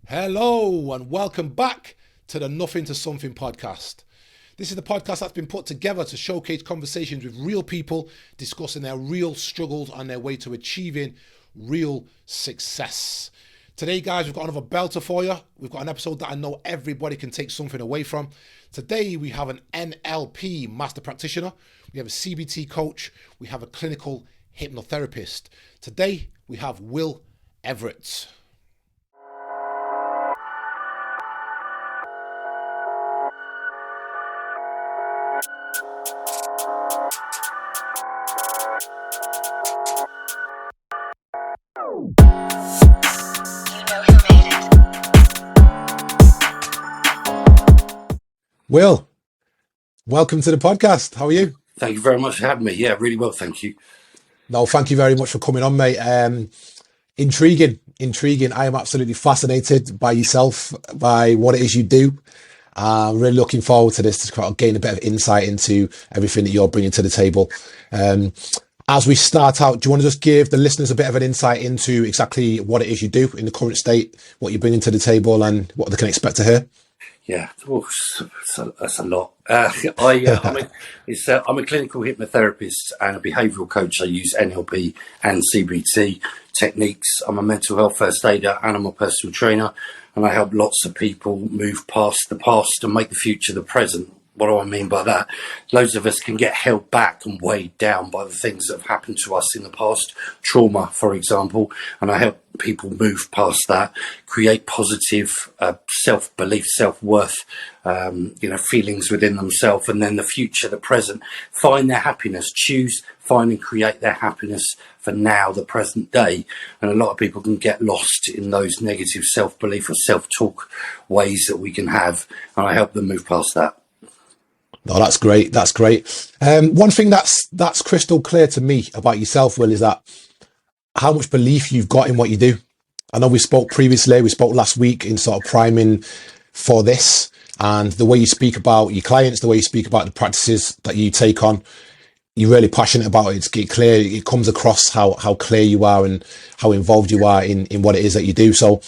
Hello and welcome back to the Nothing to Something podcast. This is the podcast that's been put together to showcase conversations with real people discussing their real struggles on their way to achieving real success. Today, guys, we've got another belter for you. We've got an episode that I know everybody can take something away from. Today, we have an NLP master practitioner. We have a CBT coach. We have a clinical hypnotherapist. Today, we have Will Everett. Will, welcome to the podcast. How are you? Thank you very much for having me. Yeah, really well, thank you. No, thank you very much for coming on, mate. Intriguing. I am absolutely fascinated by yourself, by what it is you do. I'm really looking forward to this to kind of gain a bit of insight into everything that you're bringing to the table. As we start out, do you want to just give the listeners a bit of an insight into exactly what it is you do in the current state, what you're bringing to the table, and what they can expect to hear? Yeah, that's a lot. I'm a clinical hypnotherapist and a behavioural coach. I use NLP and CBT techniques. I'm a mental health first aider and I'm a personal trainer. And I help lots of people move past the past and make the future the present. What do I mean by that? Loads of us can get held back and weighed down by the things that have happened to us in the past, trauma, for example, and I help people move past that, create positive self-belief, self-worth, feelings within themselves, and then the future, the present, find their happiness, choose, find and create their happiness for now, the present day. And a lot of people can get lost in those negative self-belief or self-talk ways that we can have, and I help them move past that. No, that's great. That's great. One thing that's crystal clear to me about yourself, Will, is that how much belief you've got in what you do. I know we spoke previously, we spoke last week in sort of priming for this, and the way you speak about your clients, the way you speak about the practices that you take on, you're really passionate about it. It's clear, it comes across how clear you are and how involved you are in what it is that you do. So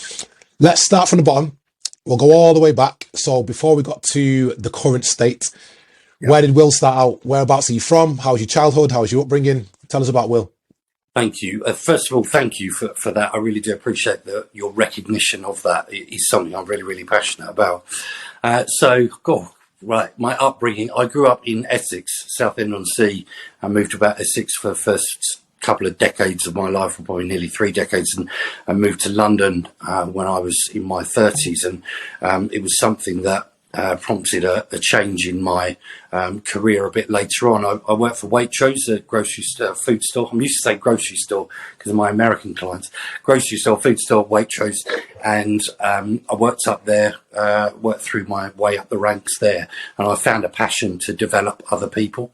let's start from the bottom. We'll go all the way back. So before we got to the current state, where did Will start out? Whereabouts are you from? How was your childhood? How was your upbringing? Tell us about Will. Thank you. First of all, thank you for that. I really do appreciate your recognition of that. It is something I'm really, really passionate about. My upbringing, I grew up in Essex, Southend-on-Sea. I moved about Essex for the first couple of decades of my life, or probably nearly 3 decades, and I moved to London when I was in my 30s. And it was something that prompted a change in my career a bit later on. I worked for Waitrose, a grocery store, food store. I'm used to say grocery store because of my American clients. Grocery store, food store, Waitrose, and I worked up there, worked through my way up the ranks there, and I found a passion to develop other people,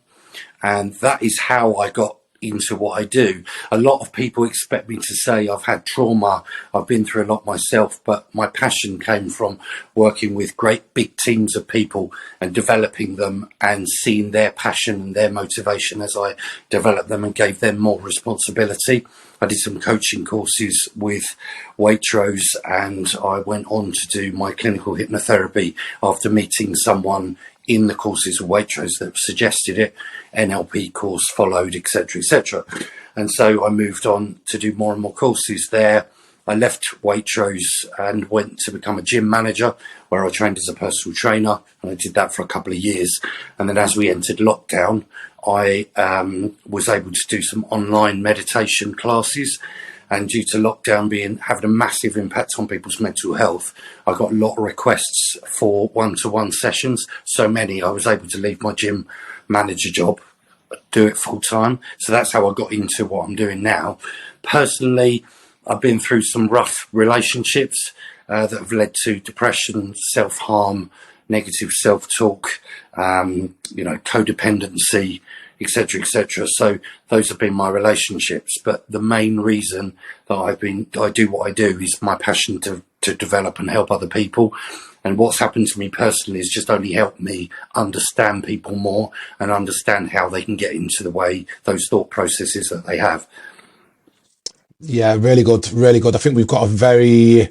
and that is how I got into what I do. A lot of people expect me to say I've had trauma, I've been through a lot myself, but my passion came from working with great big teams of people and developing them and seeing their passion and their motivation as I developed them and gave them more responsibility. I did some coaching courses with Waitrose and I went on to do my clinical hypnotherapy after meeting someone in the courses of Waitrose that suggested it. NLP course followed, etc., etc. And so I moved on to do more and more courses there. I left Waitrose and went to become a gym manager where I trained as a personal trainer, and I did that for a couple of years. And then as we entered lockdown, I was able to do some online meditation classes. And due to lockdown having a massive impact on people's mental health, I got a lot of requests for one-to-one sessions. So many, I was able to leave my gym manager job, do it full time. So that's how I got into what I'm doing now. Personally, I've been through some rough relationships that have led to depression, self-harm, negative self-talk, codependency, etc., etc. So those have been my relationships. But the main reason that I do what I do is my passion to develop and help other people. And what's happened to me personally has just only helped me understand people more and understand how they can get into the way, those thought processes that they have. Yeah, really good, really good. I think we've got a very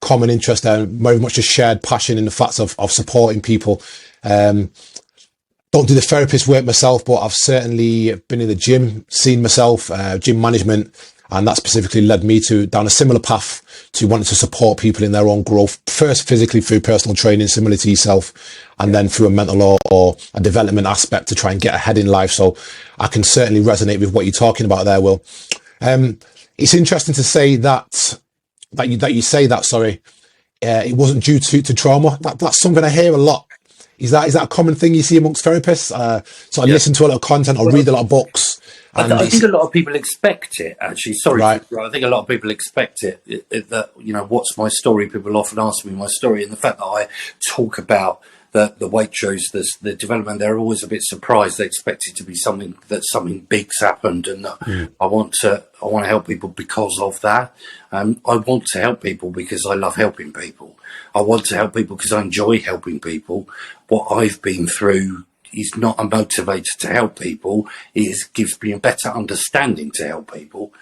common interest there, very much a shared passion in the facts of supporting people. Don't do the therapist work myself, but I've certainly been in the gym, seen myself, gym management, and that specifically led me down a similar path to wanting to support people in their own growth, first physically through personal training, similar to yourself, and then through a mental or a development aspect to try and get ahead in life. So I can certainly resonate with what you're talking about there, Will. It's interesting to say that you say that, sorry, it wasn't due to trauma. That's something I hear a lot. Is that a common thing you see amongst therapists? So I listen to a lot of content, or read a lot of books. I think a lot of people expect it, actually. Sorry. Right. I think a lot of people expect it, that, you know, what's my story? People often ask me my story. And the fact that I talk about the Waitrose, the development, they're always a bit surprised. They expect it to be something big's happened, and that I want to help people because of that. I want to help people because I love helping people. I want to help people because I enjoy helping people. What I've been through is not a motivator to help people. It gives me a better understanding to help people.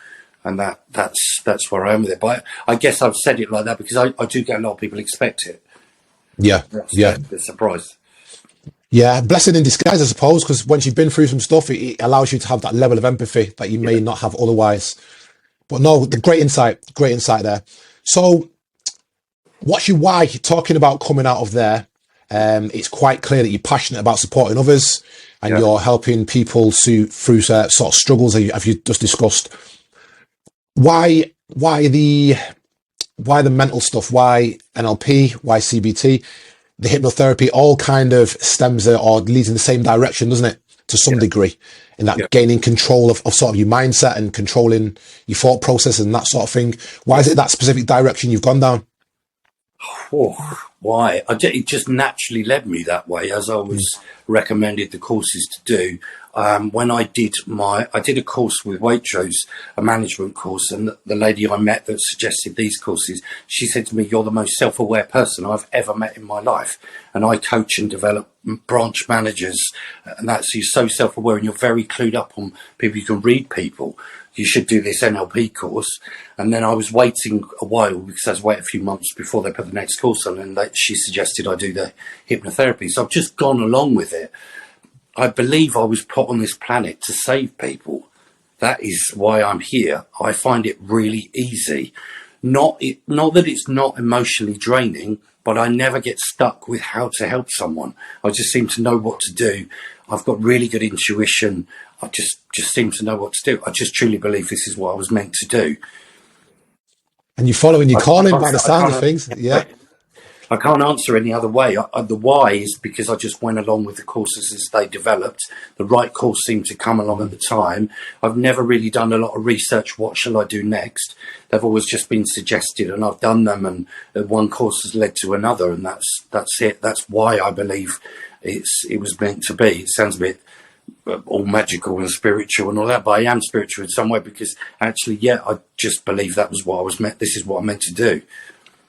And that's where I am with it. But I guess I've said it like that because I do get a lot of people expect it. Yeah. The surprise. Yeah, blessing in disguise, I suppose, because once you've been through some stuff, it allows you to have that level of empathy that you may not have otherwise. But no, the great insight there. So what's your why? Talking about coming out of there, it's quite clear that you're passionate about supporting others, and you're helping people through sort of struggles as you just discussed. Why the mental stuff? Why NLP? Why CBT? The hypnotherapy all kind of stems or leads in the same direction, doesn't it? To some degree, in that gaining control of sort of your mindset and controlling your thought process and that sort of thing. Why is it that specific direction you've gone down? Oh, why? It just naturally led me that way, as I was recommended the courses to do. When I did a course with Waitrose, a management course, and the lady I met that suggested these courses, she said to me, "You're the most self-aware person I've ever met in my life." And I coach and develop branch managers, and you're so self-aware and you're very clued up on people. You can read people. You should do this NLP course. And then I was waiting a while because I was waiting a few months before they put the next course on, and she suggested I do the hypnotherapy. So I've just gone along with it. I believe I was put on this planet to save people. That is why I'm here. I find it really easy. Not that it's not emotionally draining, but I never get stuck with how to help someone. I just seem to know what to do. I've got really good intuition. I just seem to know what to do. I just truly believe this is what I was meant to do. And you're following your calling by the sound of things. Yeah. I can't answer any other way. The why is because I just went along with the courses as they developed. The right course seemed to come along at the time. I've never really done a lot of research. What shall I do next? They've always just been suggested, and I've done them, and one course has led to another, and that's it. That's why I believe it was meant to be. It sounds a bit all magical and spiritual and all that, but I am spiritual in some way because actually, I just believe that was what I was meant. This is what I'm meant to do.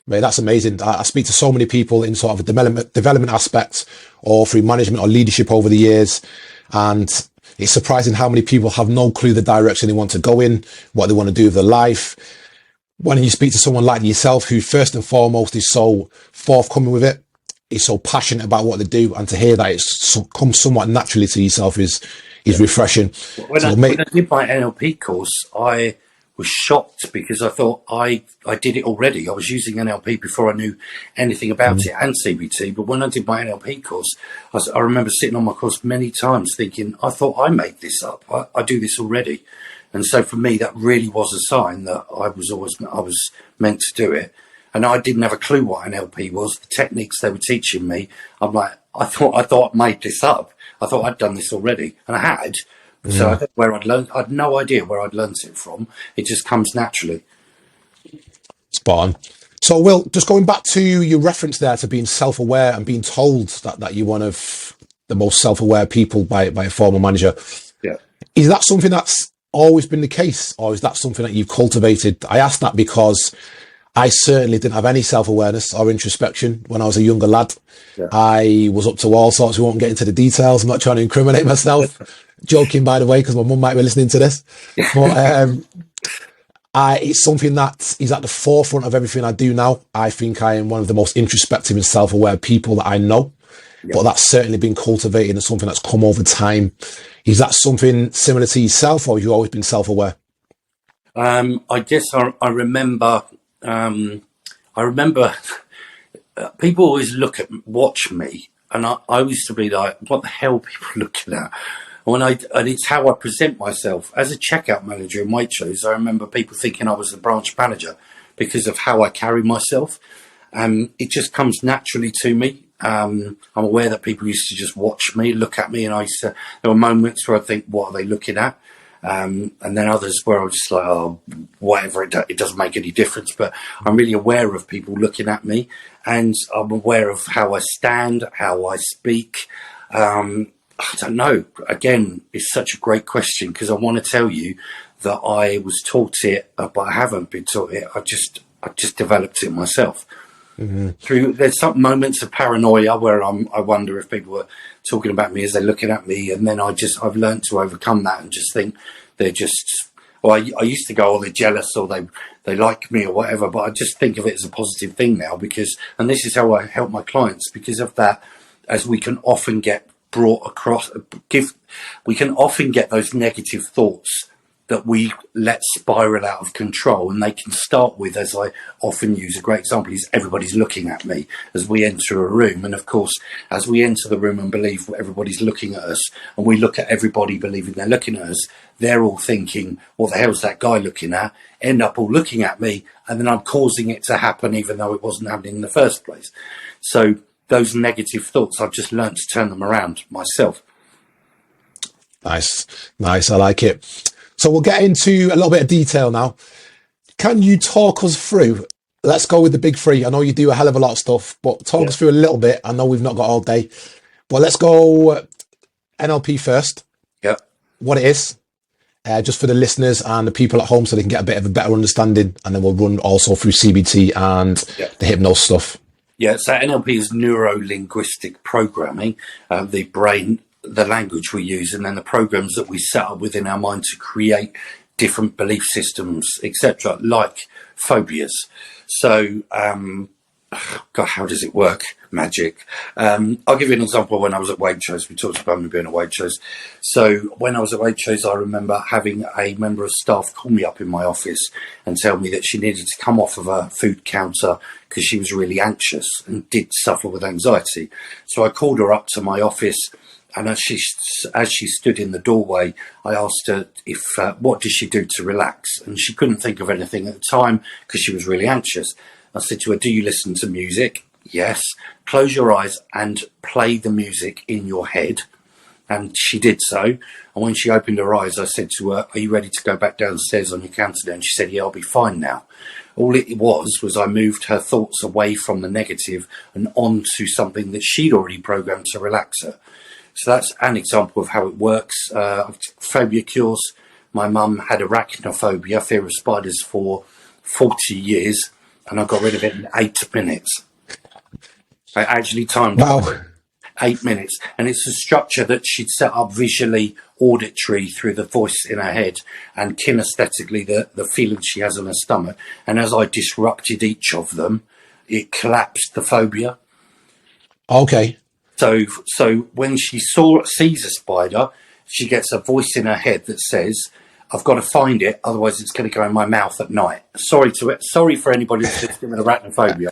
Mate, that's amazing. I speak to so many people in sort of a development aspects or through management or leadership over the years. And it's surprising how many people have no clue the direction they want to go in, what they want to do with their life. When you speak to someone like yourself, who first and foremost is so forthcoming with it, is so passionate about what they do, and to hear that it's comes somewhat naturally to yourself is refreshing. When I did my NLP course, I was shocked because I thought I did it already. I was using NLP before I knew anything about it, and CBT. But when I did my NLP course, I remember sitting on my course many times thinking, I thought I made this up. I do this already. And so for me, that really was a sign that I was meant to do it. And I didn't have a clue what NLP was. The techniques they were teaching me, I'm like, I thought I made this up. I thought I'd done this already, and I had. So I don't know where I'd learned. I had no idea where I'd learnt it from. It just comes naturally. Spot on. So, Will, just going back to your reference there to being self-aware and being told that you're one of the most self-aware people by a former manager. Yeah. Is that something that's always been the case, or is that something that you've cultivated? I ask that because I certainly didn't have any self-awareness or introspection when I was a younger lad. Yeah. I was up to all sorts. We won't get into the details. I'm not trying to incriminate myself. Joking, by the way, because my mum might be listening to this. But It's something that is at the forefront of everything I do now. I think I am one of the most introspective and self-aware people that I know, but that's certainly been cultivated and something that's come over time. Is that something similar to yourself, or have you always been self-aware? I guess I remember. I remember people always watch me, and I used to be like, "What the hell, are people looking at?" And it's how I present myself as a checkout manager in Waitrose. I remember people thinking I was the branch manager because of how I carry myself. It just comes naturally to me. I'm aware that people used to just watch me, look at me, and there were moments where I think, "What are they looking at?" And then others where I'm just like, "Oh, whatever, it doesn't make any difference." But I'm really aware of people looking at me, and I'm aware of how I stand, how I speak. I don't know. Again, it's such a great question, because I want to tell you that I was taught it, but I haven't been taught it. I just developed it myself. There's some moments of paranoia where I wonder if people are talking about me as they're looking at me, and then I've learned to overcome that and just think they're just. Well, I used to go, "Oh, they're jealous," or they like me or whatever, but I just think of it as a positive thing now, and this is how I help my clients, because of that, as we can often get we can often get those negative thoughts that we let spiral out of control, and they can start with, as I often use, a great example is everybody's looking at me as we enter a room. And of course, as we enter the room and believe everybody's looking at us, and we look at everybody believing they're looking at us, they're all thinking, "What the hell's that guy looking at?" End up all looking at me, and then I'm causing it to happen even though it wasn't happening in the first place. So those negative thoughts, I've just learned to turn them around myself. Nice. I like it. So we'll get into a little bit of detail now. Can you talk us through, let's go with the big three. I know you do a hell of a lot of stuff, but talk us through a little bit. I know we've not got all day, but let's go NLP first. Yeah. What it is, just for the listeners and the people at home, so they can get a bit of a better understanding. And then we'll run also through CBT and the hypno stuff. Yeah, so NLP is neuro-linguistic programming, the brain, the language we use, and then the programs that we set up within our mind to create different belief systems, etc., like phobias. So, God, how does it work? Magic. I'll give you an example. When I was at Waitrose, we talked about me being at Waitrose. So when I was at Waitrose, I remember having a member of staff call me up in my office and tell me that she needed to come off of a food counter because she was really anxious and did suffer with anxiety. So I called her up to my office, and as she stood in the doorway, I asked her if what did she do to relax, and she couldn't think of anything at the time because she was really anxious. I said to her, "Do you listen to music?" "Yes." "Close your eyes and play the music in your head." And she did so. And when she opened her eyes, I said to her, "Are you ready to go back downstairs on your counter now?" And she said, "Yeah, I'll be fine now." All it was I moved her thoughts away from the negative and onto something that she'd already programmed to relax her. So that's an example of how it works. Phobia cures. My mum had arachnophobia, fear of spiders, for 40 years, and I got rid of it in 8 minutes. I actually timed it. 8 minutes. And it's a structure that she'd set up visually, auditory, through the voice in her head, and kinesthetically the feeling she has on her stomach. And as I disrupted each of them, it collapsed the phobia. Okay. So when she sees a spider, she gets a voice in her head that says, "I've got to find it, otherwise it's going to go in my mouth at night." Sorry for anybody that's just given arachnophobia.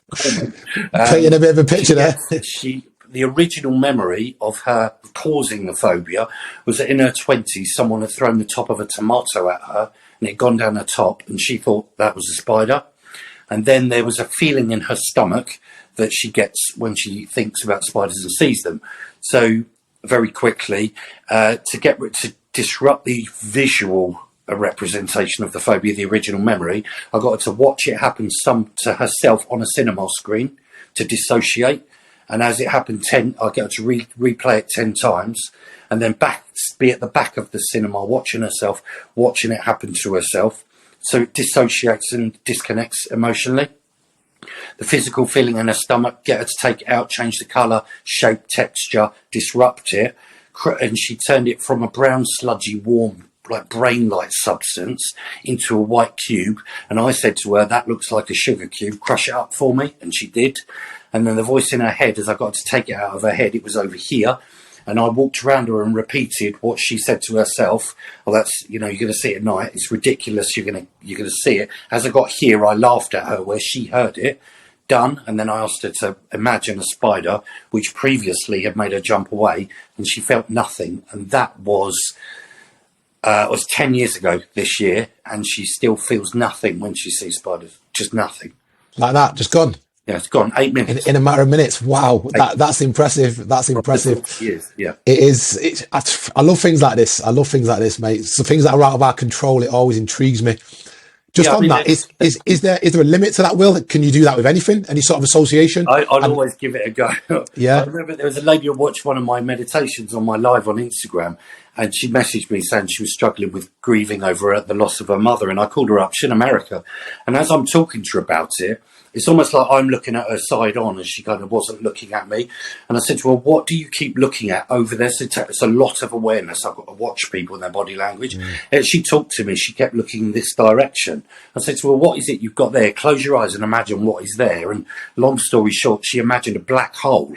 Painting a bit of a picture there. The original memory of her causing the phobia was that in her 20s, someone had thrown the top of a tomato at her and it had gone down her top, and she thought that was a spider. And then there was a feeling in her stomach that she gets when she thinks about spiders and sees them. So very quickly, to disrupt the visual representation of the phobia, the original memory, I got her to watch it happen to herself on a cinema screen to dissociate. And as it happened, I get her to replay it 10 times, and then be at the back of the cinema watching it happen to herself. So it dissociates and disconnects emotionally. The physical feeling in her stomach, get her to take it out, change the colour, shape, texture, disrupt it. And she turned it from a brown, sludgy, warm like brain-like substance into a white cube. And I said to her, that looks like a sugar cube, crush it up for me. And she did. And then the voice in her head, as I got to take it out of her head, it was over here. And I walked around her and repeated what she said to herself. Well, that's, you're going to see it at night. It's ridiculous. You're going to see it. As I got here, I laughed at her where she heard it. Done. And then I asked her to imagine a spider, which previously had made her jump away, and she felt nothing. And that was 10 years ago this year, and she still feels nothing when she sees spiders. Just nothing. Like that, just gone. Yeah, it's gone. 8 minutes. In a matter of minutes. Wow. That's impressive. That's impressive. Yeah. It is. I love things like this. I love things like this, mate. So things that are out of our control, it always intrigues me. Just on that, is there a limit to that, Will? Can you do that with anything? Any sort of association? I'd always give it a go. Yeah. I remember there was a lady who watched one of my meditations on my live on Instagram, and she messaged me saying she was struggling with grieving over the loss of her mother, and I called her up. She's in America. And as I'm talking to her about it, it's almost like I'm looking at her side on, and she kind of wasn't looking at me. And I said to her, what do you keep looking at over there? So it's a lot of awareness. I've got to watch people and their body language. And she talked to me. She kept looking in this direction. I said to her, what is it you've got there? Close your eyes and imagine what is there. And long story short, she imagined a black hole.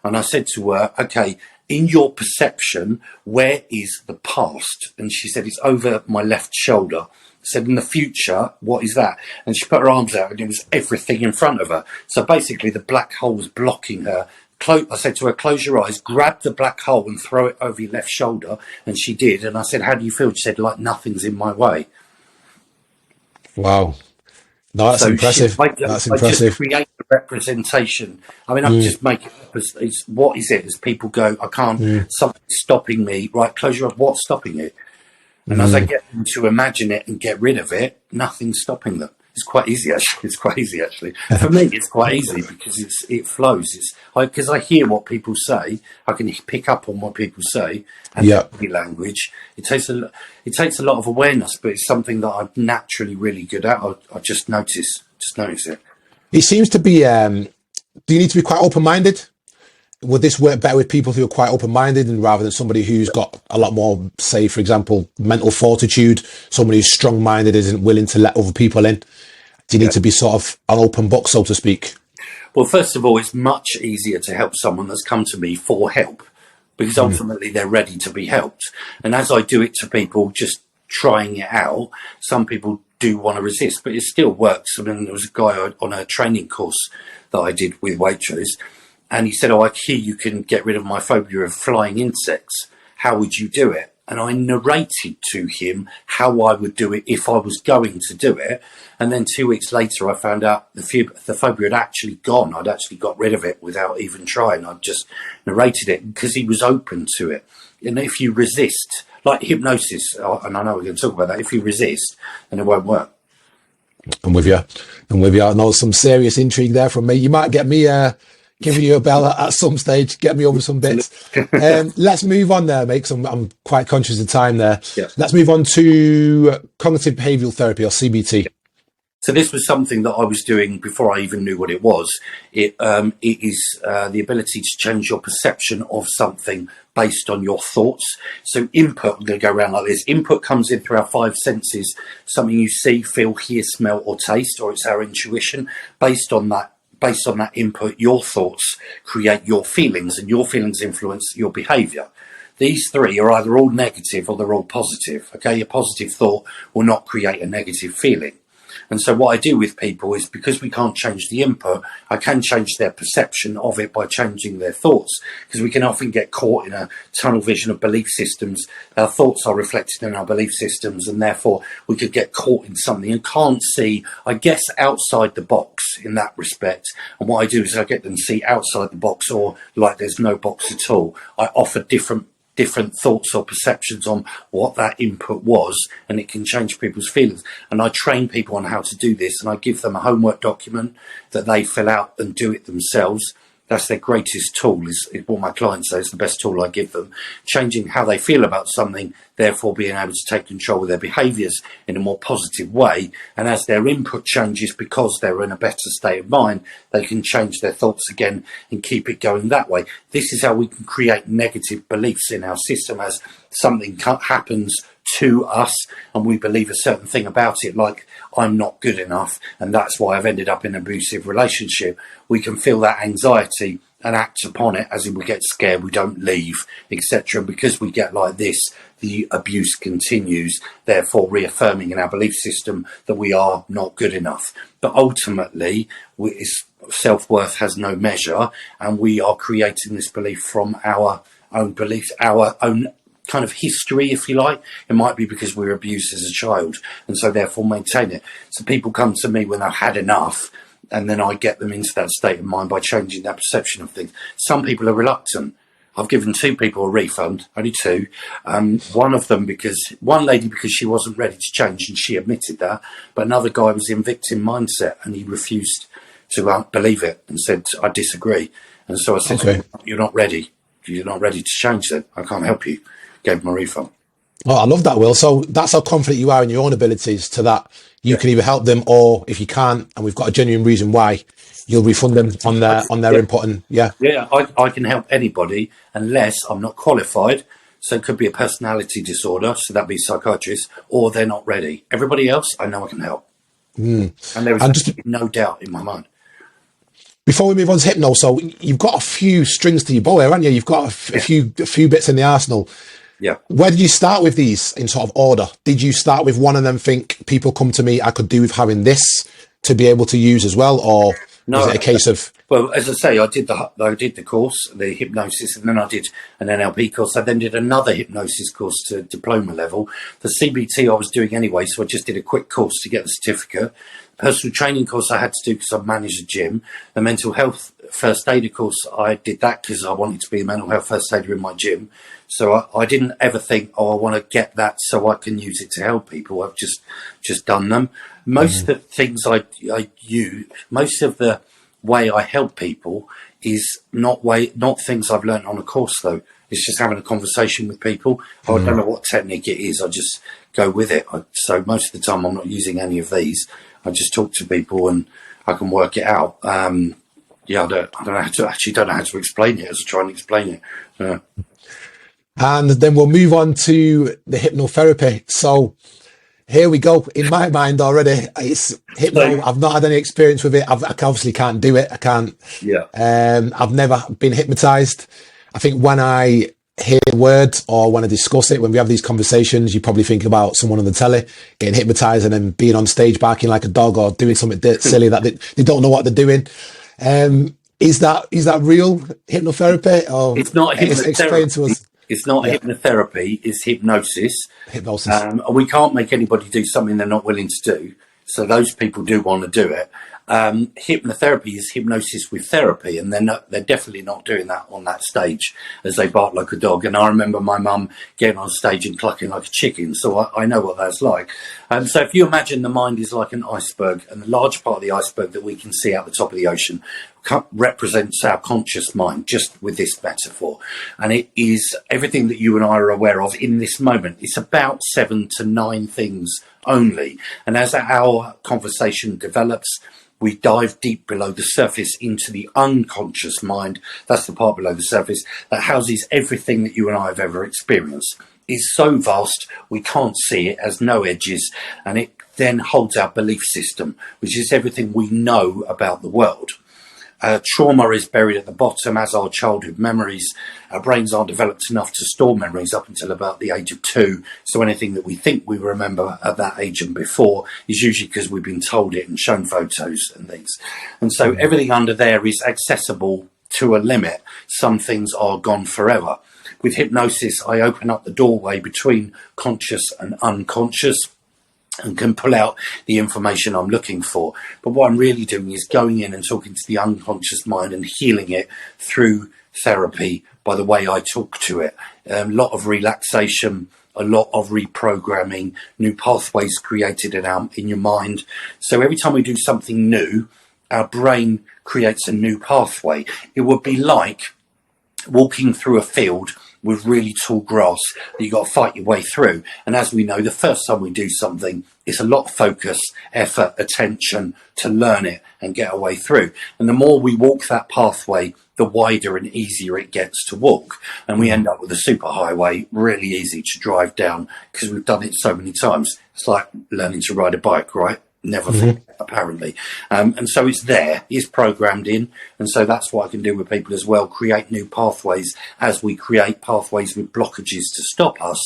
And I said to her, okay, in your perception, where is the past? And she said, it's over my left shoulder. I said, in the future, what is that? And she put her arms out, and it was everything in front of her. So basically, the black hole was blocking her. I said to her, close your eyes, grab the black hole and throw it over your left shoulder. And she did. And I said, how do you feel? She said, like nothing's in my way. Wow. No, that's impressive. That's impressive. I just create a representation. I mean, I'm just making it up as what is it? As people go, I can't, something's stopping me. Right, close your eyes. What's stopping it? And as I get them to imagine it and get rid of it, nothing's stopping them. It's quite easy, actually. It's quite easy, actually. For me, it's quite easy because it flows. Because I hear what people say. I can pick up on what people say and body language. It takes a lot of awareness, but it's something that I'm naturally really good at. I just notice it. It seems to be. Do you need to be quite open-minded? Would this work better with people who are quite open-minded, and rather than somebody who's got a lot more, say, for example, mental fortitude, somebody who's strong-minded, isn't willing to let other people in? Do you need to be sort of an open book, so to speak? Well, first of all, it's much easier to help someone that's come to me for help, because ultimately they're ready to be helped. And as I do it to people, just trying it out, some people do want to resist, but it still works. I mean, there was a guy on a training course that I did with Waitrose, and he said, I hear you can get rid of my phobia of flying insects. How would you do it? And I narrated to him how I would do it if I was going to do it. And then 2 weeks later, I found out the phobia had actually gone. I'd actually got rid of it without even trying. I'd just narrated it because he was open to it. And if you resist, like hypnosis, and I know we're going to talk about that, if you resist, then it won't work. I'm with you. I know some serious intrigue there from me. You might get me giving you a bell at some stage, get me over some bits. Let's move on there, mate, because I'm quite conscious of time there. Yeah. Let's move on to cognitive behavioural therapy, or CBT. So this was something that I was doing before I even knew what it was. It is the ability to change your perception of something based on your thoughts. So input, we're going to go around like this. Input comes in through our five senses, something you see, feel, hear, smell, or taste, or it's our intuition. Based on that input, your thoughts create your feelings, and your feelings influence your behaviour. These three are either all negative or they're all positive. Okay, a positive thought will not create a negative feeling. And so what I do with people is, because we can't change the input, I can change their perception of it by changing their thoughts, because we can often get caught in a tunnel vision of belief systems. Our thoughts are reflected in our belief systems, and therefore we could get caught in something and can't see, I guess, outside the box in that respect. And what I do is I get them to see outside the box, or like there's no box at all. I offer different thoughts or perceptions on what that input was, and it can change people's feelings. And I train people on how to do this, and I give them a homework document that they fill out and do it themselves. That's their greatest tool, is what my clients say is the best tool I give them. Changing how they feel about something, therefore being able to take control of their behaviours in a more positive way. And as their input changes, because they're in a better state of mind, they can change their thoughts again and keep it going that way. This is how we can create negative beliefs in our system. As something happens to us, and we believe a certain thing about it, like I'm not good enough and that's why I've ended up in an abusive relationship, we can feel that anxiety and act upon it. As in, we get scared, we don't leave, etc. And because we get like this, the abuse continues, therefore reaffirming in our belief system that we are not good enough. But ultimately, self-worth has no measure, and we are creating this belief from our own beliefs, our own kind of history, if you like. It might be because we were abused as a child, and so therefore maintain it. So people come to me when they've had enough, and then I get them into that state of mind by changing their perception of things. Some people are reluctant. I've given 2 people a refund, only 2. One lady because she wasn't ready to change and she admitted that, but another guy was in victim mindset and he refused to believe it and said, I disagree. And so I said, okay, you're not ready. You're not ready to change then. I can't help you. Gave him a refund. Oh, I love that, Will. So that's how confident you are in your own abilities, to that you can either help them, or if you can't, and we've got a genuine reason why, you'll refund them on their input. And I can help anybody unless I'm not qualified. So it could be a personality disorder, so that'd be psychiatrist, or they're not ready. Everybody else, I know I can help. And there is no doubt in my mind. Before we move on to hypno, so you've got a few strings to your bow here, haven't you? You've got a few bits in the arsenal. Yeah. Where did you start with these in sort of order? Did you start with one and then think, people come to me, I could do with having this to be able to use as well? Or was it a case of... Well, as I say, I did the course, the hypnosis, and then I did an NLP course. I then did another hypnosis course to diploma level. The CBT I was doing anyway, so I just did a quick course to get the certificate. Personal training course I had to do because I managed a gym. The mental health first aider course, I did that because I wanted to be a mental health first aider in my gym. So I didn't ever think, I want to get that so I can use it to help people. I've just done them. Most of the things I use, most of the way I help people is not things I've learned on a course though. It's just having a conversation with people. I don't know what technique it is. I just go with it. So most of the time I'm not using any of these. I just talk to people and I can work it out. I don't know how to explain it as I try and explain it. And then we'll move on to the hypnotherapy. So here we go. In my mind already, it's hypno. I've not had any experience with it. I obviously can't do it. I can't. Yeah. I've never been hypnotized. I think when I hear the word or when I discuss it, when we have these conversations, you probably think about someone on the telly getting hypnotized and then being on stage barking like a dog or doing something silly that they don't know what they're doing. Is that real hypnotherapy? Or it's not hypnotherapy. Explain to us. It's not hypnotherapy, it's hypnosis. We can't make anybody do something they're not willing to do. So those people do want to do it. Hypnotherapy is hypnosis with therapy, and they're definitely not doing that on that stage as they bark like a dog. And I remember my mum getting on stage and clucking like a chicken, so I know what that's like. So if you imagine the mind is like an iceberg, and the large part of the iceberg that we can see out the top of the ocean represents our conscious mind, just with this metaphor. And it is everything that you and I are aware of in this moment. It's about 7 to 9 things only. And as our conversation develops, we dive deep below the surface into the unconscious mind. That's the part below the surface that houses everything that you and I have ever experienced. It's so vast, we can't see it, has no edges, and it then holds our belief system, which is everything we know about the world. Trauma is buried at the bottom, as are childhood memories. Our brains aren't developed enough to store memories up until about the age of 2. So anything that we think we remember at that age and before is usually because we've been told it and shown photos and things. And so everything under there is accessible to a limit. Some things are gone forever. With hypnosis, I open up the doorway between conscious and unconscious, and can pull out the information I'm looking for. But what I'm really doing is going in and talking to the unconscious mind and healing it through therapy by the way I talk to it. A lot of relaxation, a lot of reprogramming, new pathways created in your mind. So every time we do something new, our brain creates a new pathway. It would be like walking through a field with really tall grass that you've got to fight your way through. And as we know, the first time we do something, it's a lot of focus, effort, attention to learn it and get our way through. And the more we walk that pathway, the wider and easier it gets to walk. And we end up with a superhighway, really easy to drive down because we've done it so many times. It's like learning to ride a bike, right? Never forget, apparently. And so it's there, it's programmed in. And so that's what I can do with people as well, create new pathways. As we create pathways with blockages to stop us,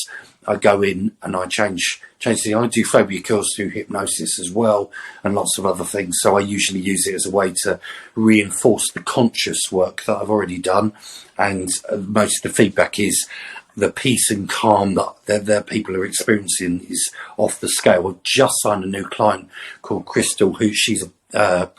I go in and I change the, I do phobia cures through hypnosis as well, and lots of other things. So I usually use it as a way to reinforce the conscious work that I've already done. And most of the feedback is the peace and calm that people are experiencing is off the scale. I've just signed a new client called Crystal, she's a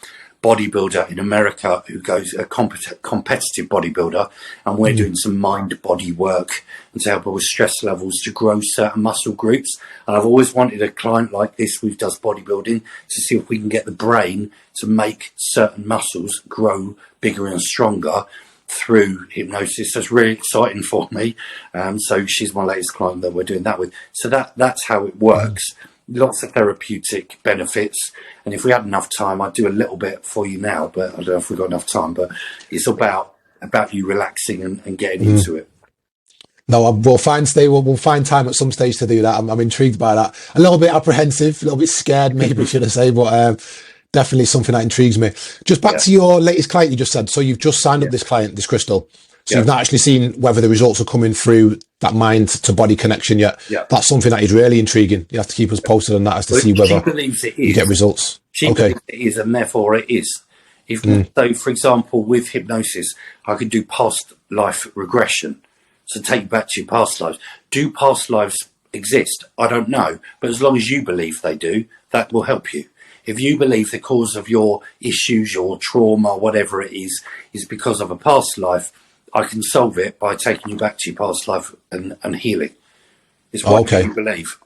bodybuilder in America who goes a competitive bodybuilder, and we're doing some mind-body work and to help her with stress levels to grow certain muscle groups. And I've always wanted a client like this who does bodybuilding to see if we can get the brain to make certain muscles grow bigger and stronger through hypnosis. That's really exciting for me. So she's my latest client that we're doing that with. So that's how it works. Lots of therapeutic benefits. And if we had enough time, I'd do a little bit for you now, but I don't know if we've got enough time. But it's about you relaxing and getting into it. No, we'll find time at some stage to do that. I'm intrigued by that. A little bit apprehensive, a little bit scared, maybe should I say, but definitely something that intrigues me. Just back to your latest client you just said. So you've just signed up this client, this Crystal. So you've not actually seen whether the results are coming through that mind to body connection yet. That's something that is really intriguing. You have to keep us posted on that as to see whether you get results. She believes it is, and therefore it is. So, for example, with hypnosis, I could do past life regression. So take you back to your past lives. Do past lives exist? I don't know. But as long as you believe they do, that will help you. If you believe the cause of your issues, your trauma, whatever it is because of a past life, I can solve it by taking you back to your past life and healing. It's what you believe.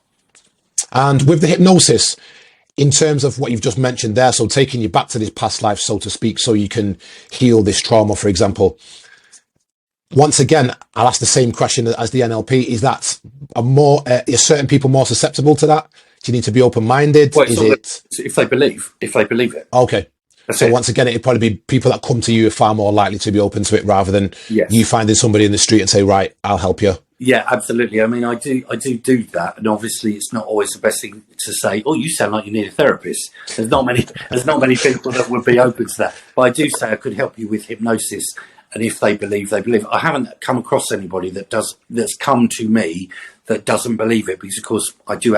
And with the hypnosis, in terms of what you've just mentioned there, so taking you back to this past life, so to speak, so you can heal this trauma, for example. Once again, I'll ask the same question as the NLP. Is that are certain people more susceptible to that? Do you need to be open-minded? Well, if they believe it. Okay. So once again, it'd probably be people that come to you are far more likely to be open to it rather than you finding somebody in the street and say, right, I'll help you. Yeah, absolutely. I mean, I do that. And obviously it's not always the best thing to say, oh, you sound like you need a therapist. There's not many people that would be open to that. But I do say I could help you with hypnosis. And if they believe, they believe. I haven't come across anybody that's come to me that doesn't believe it, because of course I do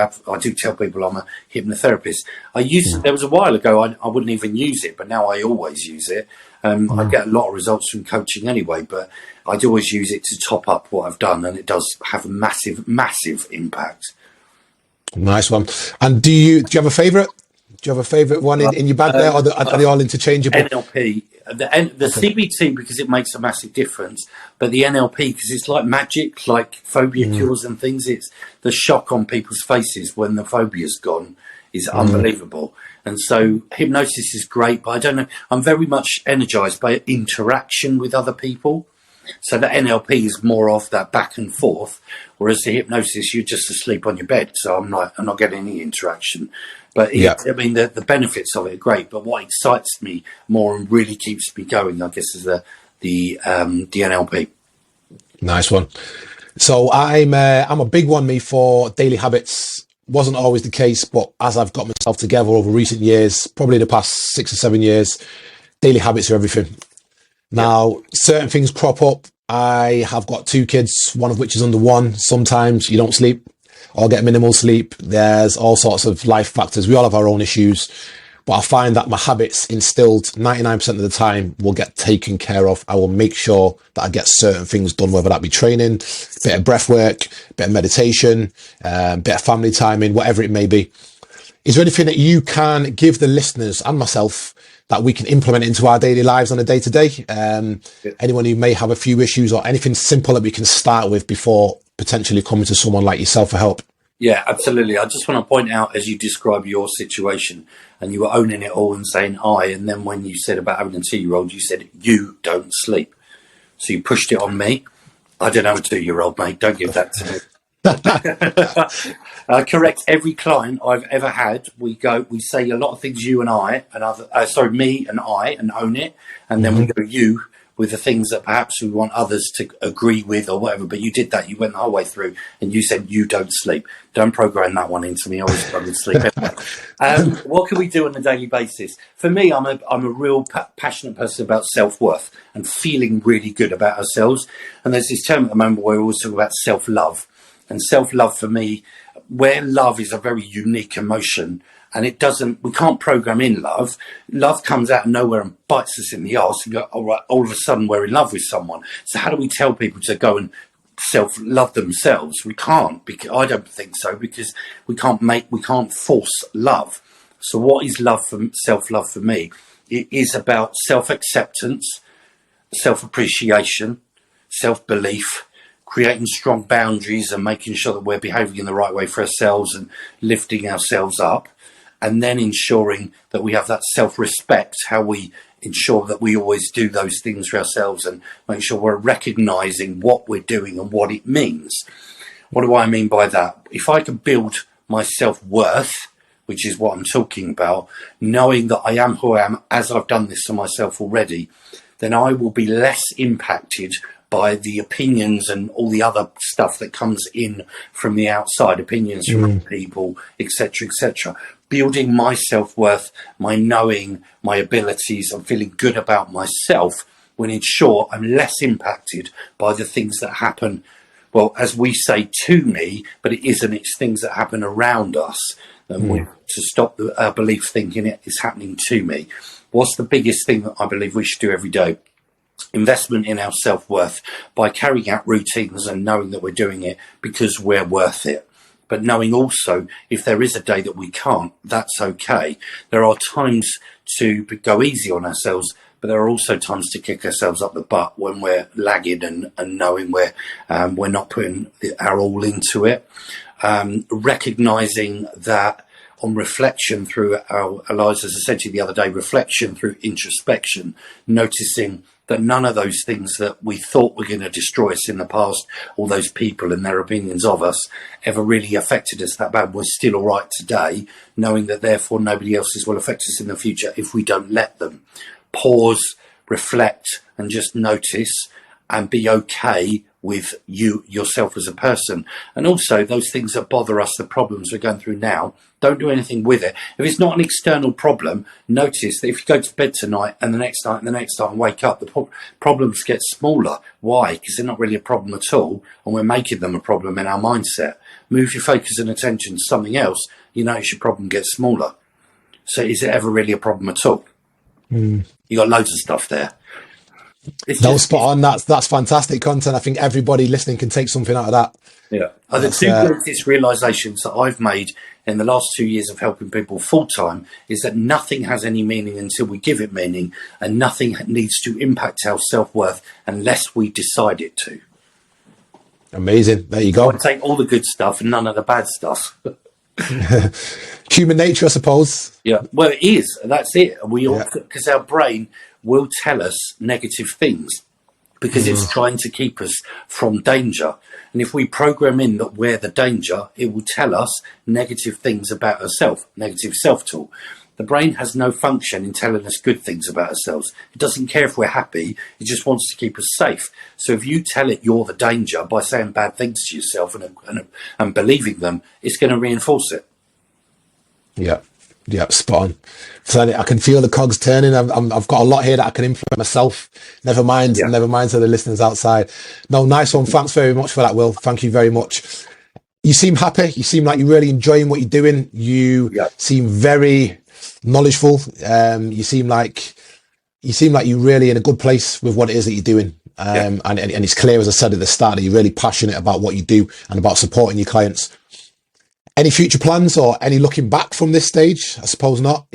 tell people I'm a hypnotherapist. There was a while ago I wouldn't even use it, but now I always use it. I get a lot of results from coaching anyway, but I'd always use it to top up what I've done, and it does have a massive impact. Nice one. And do you have a favourite? Do you have a favourite one in your bag there, or are they all interchangeable? NLP, the CBT, because it makes a massive difference, but the NLP, because it's like magic, like phobia cures and things. It's the shock on people's faces when the phobia's gone is unbelievable. And so hypnosis is great, but I don't know, I'm very much energized by interaction with other people. So the NLP is more of that back and forth, whereas the hypnosis, you're just asleep on your bed. So I'm not getting any interaction. But I mean, the benefits of it are great. But what excites me more and really keeps me going, I guess, is the NLP. Nice one. So I'm a big one, me, for daily habits. Wasn't always the case, but as I've got myself together over recent years, probably the past 6 or 7 years, daily habits are everything. Now, certain things crop up. I have got 2 kids, one of which is under 1. Sometimes you don't sleep or get minimal sleep. There's all sorts of life factors. We all have our own issues, but I find that my habits instilled 99% of the time will get taken care of. I will make sure that I get certain things done, whether that be training, bit of breath work, bit of meditation, bit of family timing, whatever it may be. Is there anything that you can give the listeners and myself that we can implement into our daily lives on a day-to-day? Anyone who may have a few issues or anything simple that we can start with before potentially coming to someone like yourself for help? Yeah, absolutely. I just want to point out, as you describe your situation, and you were owning it all and saying and then when you said about having a 2-year-old, you said you don't sleep. So you pushed it on me. I don't have a 2-year-old, mate. Don't give that to me. I correct every client I've ever had. We say a lot of things, you and I, and me and I, and own it, and then we go you with the things that perhaps we want others to agree with or whatever. But you did that. You went the whole way through, and you said you don't sleep. Don't program that one into me. I always struggle to sleep. What can we do on a daily basis? For me, I'm a real passionate person about self-worth and feeling really good about ourselves. And there's this term at the moment where we always talk about self-love. And self-love for me, where love is a very unique emotion, and we can't program in love. Love comes out of nowhere and bites us in the arse and go, all right, all of a sudden we're in love with someone. So how do we tell people to go and self-love themselves? We can't, because I don't think so, because we can't force love. So what is self-love for me? It is about self-acceptance, self-appreciation, self-belief, creating strong boundaries and making sure that we're behaving in the right way for ourselves and lifting ourselves up, and then ensuring that we have that self-respect, how we ensure that we always do those things for ourselves and make sure we're recognizing what we're doing and what it means. What do I mean by that? If I can build my self-worth, which is what I'm talking about, knowing that I am who I am as I've done this for myself already, then I will be less impacted by the opinions and all the other stuff that comes in from the outside, opinions from other people, etc., etc. Building my self-worth, my knowing, my abilities, and feeling good about myself will ensure I'm less impacted by the things that happen, well, as we say, to me, but it isn't. It's things that happen around us. And to stop our belief thinking it is happening to me. What's the biggest thing that I believe we should do every day? Investment in our self-worth by carrying out routines and knowing that we're doing it because we're worth it. But knowing also, if there is a day that we can't, that's okay. There are times to go easy on ourselves, but there are also times to kick ourselves up the butt when we're lagging and knowing we're not putting our all into it. Recognizing that on reflection through our lives, as I said to you the other day, reflection through introspection, noticing that none of those things that we thought were going to destroy us in the past, all those people and their opinions of us, ever really affected us that bad. We're still all right today, knowing that therefore nobody else's will affect us in the future if we don't let them. Pause, reflect, and just notice and be okay with yourself as a person. And also those things that bother us, the problems we're going through now, don't do anything with it. If it's not an external problem, notice that if you go to bed tonight and the next night and the next night and wake up, the problems get smaller. Why? Because they're not really a problem at all, and we're making them a problem in our mindset. Move your focus and attention to something else, you notice your problem gets smaller. So is it ever really a problem at all? You got loads of stuff there. No, spot on. That's fantastic content. I think everybody listening can take something out of that. Yeah. The two greatest realizations that I've made in the last 2 years of helping people full time is that nothing has any meaning until we give it meaning, and nothing needs to impact our self-worth unless we decide it to. Amazing. There you go. I take all the good stuff and none of the bad stuff. Human nature, I suppose. Yeah. Well, it is. That's it. We all, because our brain will tell us negative things because it's trying to keep us from danger. And if we program in that we're the danger, it will tell us negative things about ourselves, negative self-talk. The brain has no function in telling us good things about ourselves. It doesn't care if we're happy. It just wants to keep us safe. So if you tell it you're the danger by saying bad things to yourself and believing them, it's going to reinforce it. Yeah, spot on. So I can feel the cogs turning. I've got a lot here that I can implement myself. Never mind to the listeners outside. No, nice one. Thanks very much for that, Will. Thank you very much. You seem happy. You seem like you're really enjoying what you're doing. You seem very knowledgeable. You seem like you're really in a good place with what it is that you're doing. And it's clear, as I said at the start, that you're really passionate about what you do and about supporting your clients. Any future plans or any looking back from this stage? I suppose not.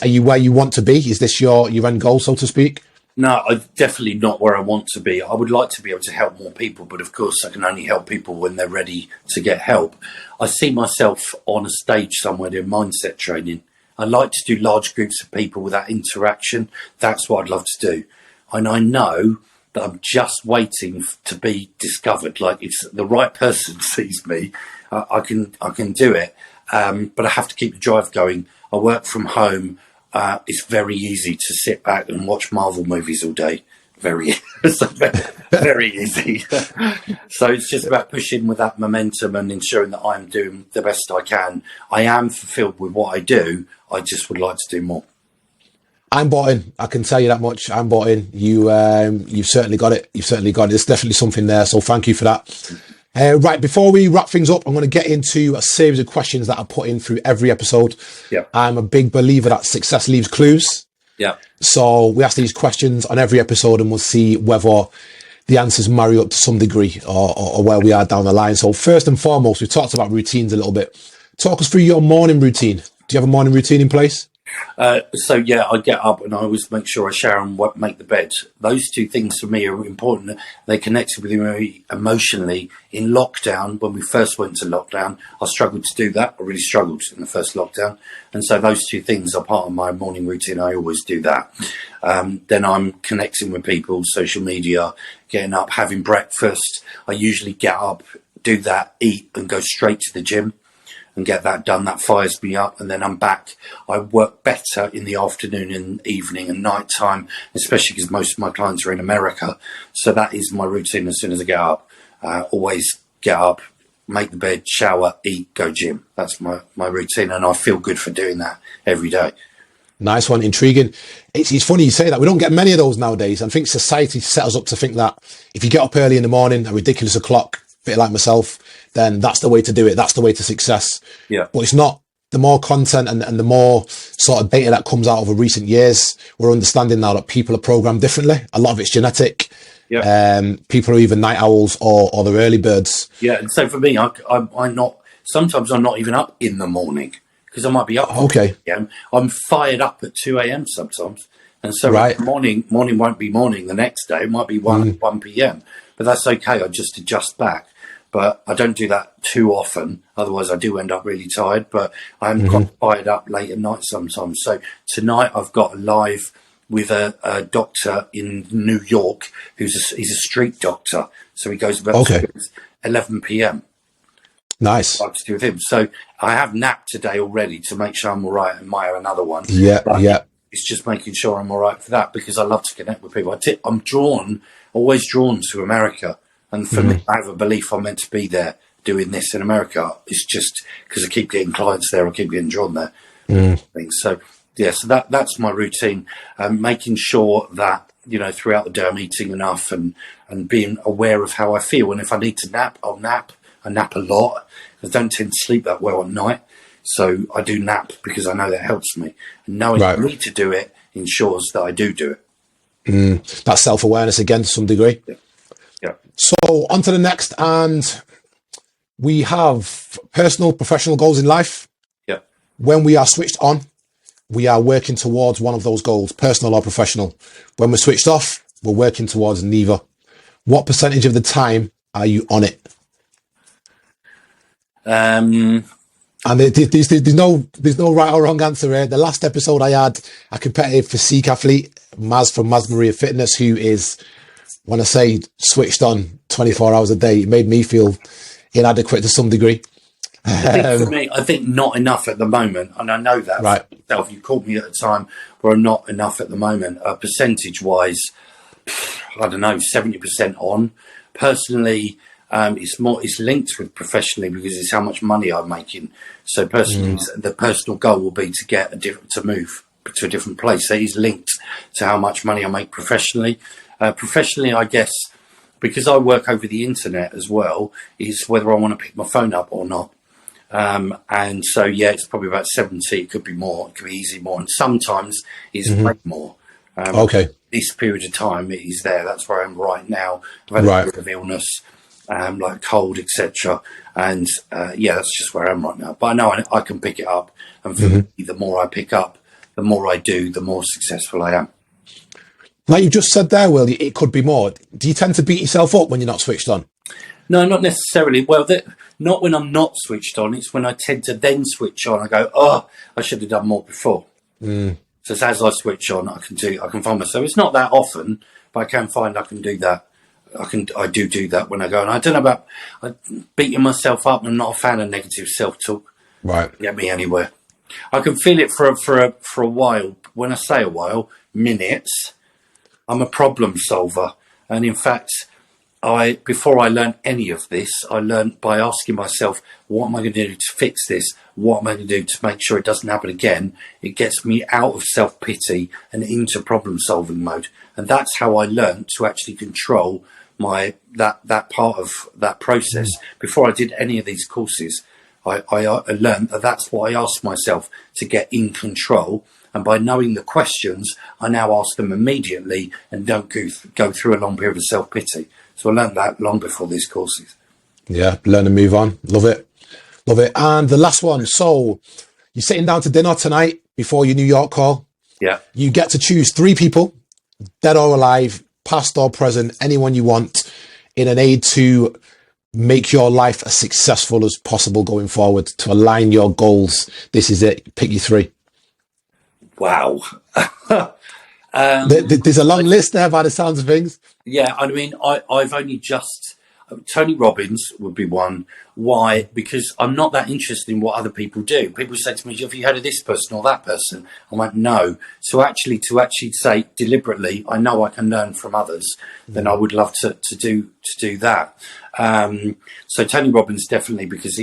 Are you where you want to be? Is this your end goal, so to speak? No, I'm definitely not where I want to be. I would like to be able to help more people, but of course I can only help people when they're ready to get help. I see myself on a stage somewhere doing mindset training. I like to do large groups of people with that interaction. That's what I'd love to do. And I know that I'm just waiting to be discovered. Like, it's the right person sees me, I can do it, but I have to keep the drive going. I work from home. It's very easy to sit back and watch Marvel movies all day. Very, very easy. So it's just about pushing with that momentum and ensuring that I'm doing the best I can. I am fulfilled with what I do. I just would like to do more. I'm bought in. I can tell you that much. I'm bought in. You've certainly got it. You've certainly got it. There's definitely something there. So thank you for that. Right, before we wrap things up, I'm going to get into a series of questions that I put in through every episode. Yeah. I'm a big believer that success leaves clues. Yeah. So we ask these questions on every episode and we'll see whether the answers marry up to some degree or where we are down the line. So first and foremost, we talked about routines a little bit. Talk us through your morning routine. Do you have a morning routine in place? So yeah, I get up and I always make sure I shower and make the bed. Those two things for me are important. They connected with me emotionally in lockdown. When we first went to lockdown, I struggled to do that. I really struggled in the first lockdown. And so those two things are part of my morning routine. I always do that. Then I'm connecting with people, social media, getting up, having breakfast. I usually get up, do that, eat and go straight to the gym and get that done. That fires me up, and then I'm back. I work better in the afternoon and evening and night time, especially because most of my clients are in America. So that is my routine as soon as I get up. Always get up, make the bed, shower, eat, go gym. That's my routine, and I feel good for doing that every day. Nice one, intriguing. It's funny you say that. We don't get many of those nowadays. I think society set us up to think that if you get up early in the morning, a ridiculous o'clock, bit like myself, then that's the way to do it. That's the way to success. Yeah. But it's not. The more content and the more sort of data that comes out over recent years, we're understanding now that people are programmed differently. A lot of it's genetic. Yeah. People are either night owls or they're early birds. Yeah. And so for me, I'm not, sometimes I'm not even up in the morning because I might be up. Okay. I'm fired up at 2 a.m. sometimes. And so right. morning won't be morning the next day. It might be 1 p.m. But that's okay. I just adjust back. But I don't do that too often. Otherwise, I do end up really tired. But I'm quite fired up late at night sometimes. So tonight I've got a live with a doctor in New York he's a street doctor. So he goes about 11 p.m. Nice. I have to do with him. So I have napped today already to make sure I'm all right and might have another one. Yeah, yeah. It's just making sure I'm all right for that because I love to connect with people. I'm always drawn to America. And for me, I have a belief I'm meant to be there doing this in America. It's just because I keep getting clients there, I keep getting drawn there. So, yeah, so that's my routine. Making sure that, throughout the day I'm eating enough and being aware of how I feel. And if I need to nap, I'll nap. I nap a lot. I don't tend to sleep that well at night. So I do nap because I know that helps me. And knowing I need to do it ensures that I do it. That's self-awareness again to some degree. Yeah. Yeah. So on to the next, and we have personal, professional goals in life. Yeah. When we are switched on, we are working towards one of those goals, personal or professional. When we're switched off, we're working towards neither. What percentage of the time are you on it? And there's no right or wrong answer here. The last episode I had a competitive physique athlete, Maz from Maz Maria Fitness, who is, when I say switched on 24 hours a day, it made me feel inadequate to some degree. For me, I think not enough at the moment. And I know that right. for myself. You called me at a time where I'm not enough at the moment. Percentage-wise, I don't know, 70% on. Personally, it's linked with professionally because it's how much money I'm making. So personally, the personal goal will be to move to a different place. So it's linked to how much money I make professionally. Professionally, I guess, because I work over the internet as well, is whether I want to pick my phone up or not. And so, yeah, it's probably about 70. It could be more. It could be easily more. And sometimes it's way more. This period of time, it is there. That's where I am right now. I've had a bit of illness, like cold, etc. And, that's just where I am right now. But I know I can pick it up. And for me, the more I pick up, the more I do, the more successful I am. Like you just said there, Will, it could be more. Do you tend to beat yourself up when you're not switched on? No, not necessarily. Well, not when I'm not switched on. It's when I tend to then switch on. I go, I should have done more before. So it's as I switch on, I can find myself. It's not that often, but I can find I can do that. I do that when I go. And I don't know about beating myself up. I'm not a fan of negative self-talk. Right. Get me anywhere. I can feel it for a while. When I say a while, minutes. I'm a problem solver, and in fact, before I learned any of this, I learned by asking myself, what am I going to do to fix this? What am I going to do to make sure it doesn't happen again? It gets me out of self-pity and into problem-solving mode, and that's how I learned to actually control that part of that process. Before I did any of these courses, I learned that that's what I asked myself to get in control. And by knowing the questions, I now ask them immediately and don't go through a long period of self-pity. So I learned that long before these courses. Yeah, learn and move on. Love it. Love it. And the last one. So you're sitting down to dinner tonight before your New York call. Yeah. You get to choose 3 people, dead or alive, past or present, anyone you want, in an aid to make your life as successful as possible going forward, to align your goals. This is it. Pick your 3. Wow. There's a long list there by the sounds of things. Yeah, I mean, I've only just... Tony Robbins would be one. Why? Because I'm not that interested in what other people do. People say to me, have you heard of this person or that person? I'm like, no. So to actually say deliberately, I know I can learn from others, then I would love to do that. So Tony Robbins, definitely, because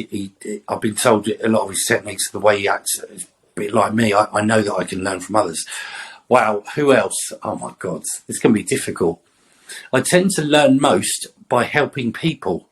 I've been told a lot of his techniques, the way he acts, is a bit like me. I know that I can learn from others. Wow, who else? Oh my God, it's going to be difficult. I tend to learn most by helping people.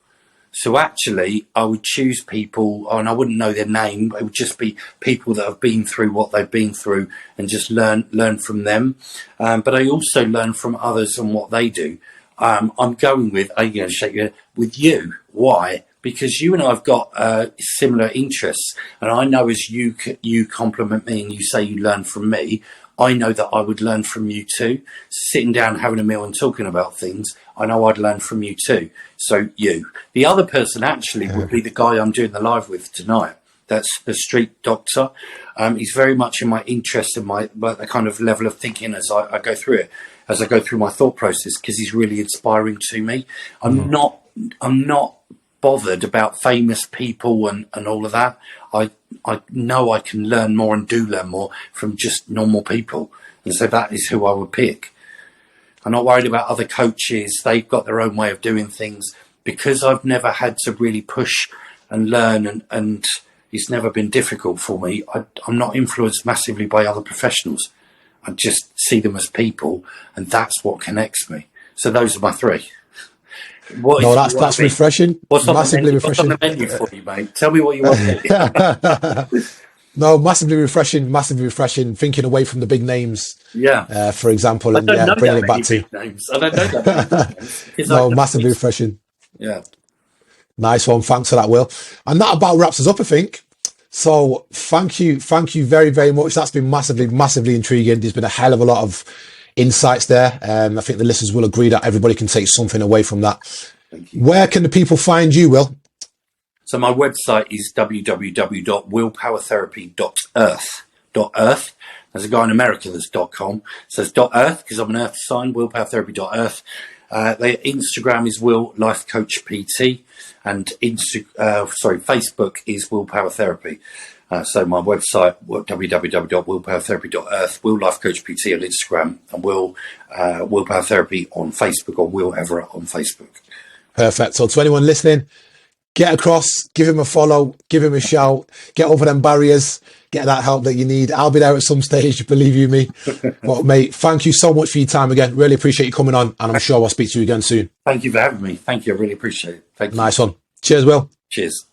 So actually, I would choose people, and I wouldn't know their name. It would just be people that have been through what they've been through, and just learn from them. But I also learn from others and what they do. I'm going with, I'm going to shake your head, with you. Why? Because you and I have got similar interests, and I know as you compliment me and you say you learn from me, I know that I would learn from you too. Sitting down, having a meal and talking about things, I know I'd learn from you too. So you. The other person actually would be the guy I'm doing the live with tonight. That's the street doctor. He's very much in my interest and the kind of level of thinking as I go through it, as I go through my thought process, because he's really inspiring to me. I'm not bothered about famous people and all of that. I know I can learn more and do learn more from just normal people. And so that is who I would pick. I'm not worried about other coaches. They've got their own way of doing things. Because I've never had to really push and learn and it's never been difficult for me. I'm not influenced massively by other professionals. I just see them as people, and that's what connects me. So those are my 3. That's refreshing. Massively refreshing. What's on the menu for you, mate? Tell me what you want. No, massively refreshing. Thinking away from the big names. Yeah. For example, and bringing it back to names. I don't know that. No, massively refreshing. Yeah. Nice one. Thanks for that, Will. And that about wraps us up, I think. So thank you very, very much. That's been massively intriguing. There's been a hell of a lot of insights there. I think the listeners will agree that everybody can take something away from that. Thank you. Where can the people find you, Will? So my website is www.willpowertherapy.earth. There's a guy in America that's .com. So it's .earth because I'm an earth sign, willpowertherapy.earth. Their Instagram is Will Life Coach PT, and Facebook is Willpower Therapy. So my website, www.willpowertherapy.earth, Will Life Coach PT on Instagram, and Willpower Therapy on Facebook, or Will Everett on Facebook. Perfect. So to anyone listening, get across, give him a follow, give him a shout, get over them barriers, get that help that you need. I'll be there at some stage, believe you me. But mate, thank you so much for your time again. Really appreciate you coming on, and I'm sure I'll speak to you again soon. Thank you for having me. Thank you. I really appreciate it. Thank you. Nice one. Cheers, Will. Cheers.